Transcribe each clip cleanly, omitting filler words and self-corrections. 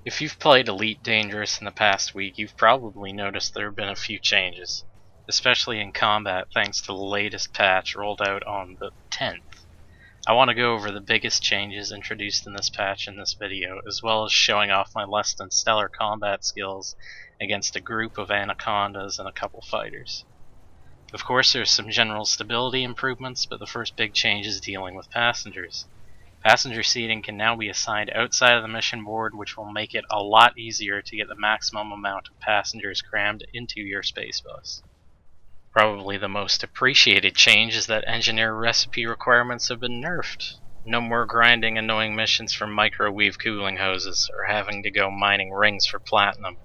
If you've played Elite Dangerous in the past week, you've probably noticed there have been a few changes, especially in combat thanks to the latest patch rolled out on the 10th. I want to go over the biggest changes introduced in this patch in this video, as well as showing off my less than stellar combat skills against a group of anacondas and a couple fighters. Of course, there's some general stability improvements, but the first big change is dealing with passengers. Passenger seating can now be assigned outside of the mission board, which will make it a lot easier to get the maximum amount of passengers crammed into your space bus. Probably the most appreciated change is that engineer recipe requirements have been nerfed. No more grinding annoying missions for microwave cooling hoses, or having to go mining rings for platinum,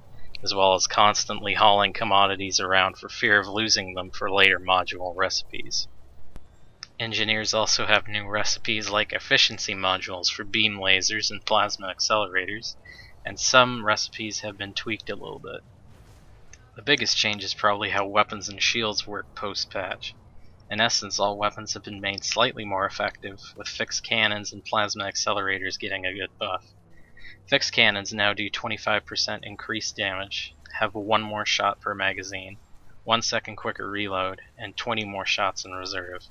as well as constantly hauling commodities around for fear of losing them for later module recipes. Engineers also have new recipes like efficiency modules for beam lasers and plasma accelerators, and some recipes have been tweaked a little bit. The biggest change is probably how weapons and shields work post-patch. In essence, all weapons have been made slightly more effective, with fixed cannons and plasma accelerators getting a good buff. Fixed cannons now do 25% increased damage, have 1 more shot per magazine, 1 second quicker reload, and 20 more shots in reserve.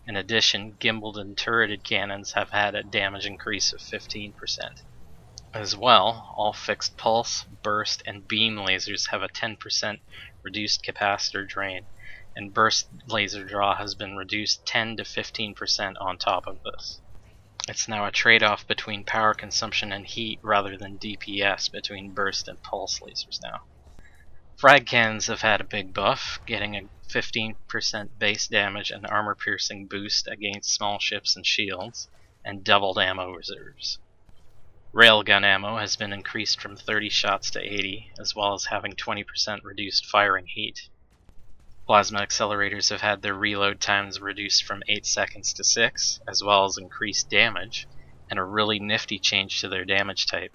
In addition, gimbaled and turreted cannons have had a damage increase of 15%. As well, all fixed pulse, burst, and beam lasers have a 10% reduced capacitor drain, and burst laser draw has been reduced 10 to 15% on top of this. It's now a trade-off between power consumption and heat rather than DPS between burst and pulse lasers now. Frag cannons have had a big buff, getting a 15% base damage and armor-piercing boost against small ships and shields, and doubled ammo reserves. Railgun ammo has been increased from 30 shots to 80, as well as having 20% reduced firing heat. Plasma accelerators have had their reload times reduced from 8 seconds to 6, as well as increased damage, and a really nifty change to their damage type.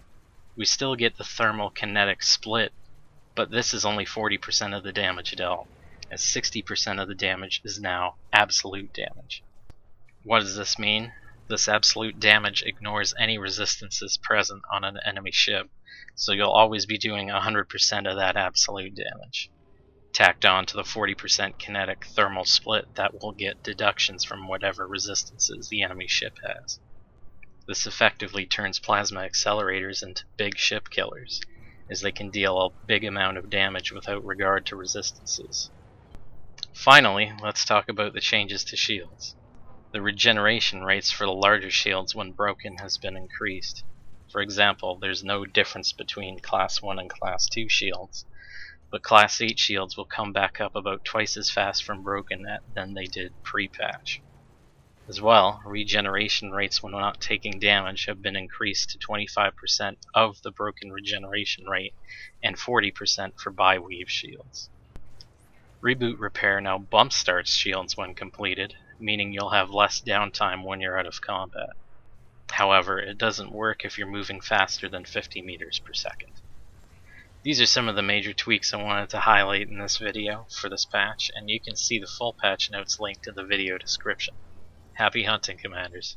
We still get the thermal kinetic split, but this is only 40% of the damage dealt, as 60% of the damage is now absolute damage. What does this mean? This absolute damage ignores any resistances present on an enemy ship, so you'll always be doing 100% of that absolute damage. Tacked on to the 40% kinetic thermal split, that will get deductions from whatever resistances the enemy ship has. This effectively turns plasma accelerators into big ship killers, as they can deal a big amount of damage without regard to resistances. Finally, let's talk about the changes to shields. The regeneration rates for the larger shields when broken has been increased. For example, there's no difference between Class 1 and Class 2 shields, but Class 8 shields will come back up about twice as fast from broken than they did pre-patch. As well, regeneration rates when not taking damage have been increased to 25% of the broken regeneration rate and 40% for bi-weave shields. Reboot repair now bump starts shields when completed, meaning you'll have less downtime when you're out of combat. However, it doesn't work if you're moving faster than 50 meters per second. These are some of the major tweaks I wanted to highlight in this video for this patch, and you can see the full patch notes linked in the video description. Happy hunting, Commanders!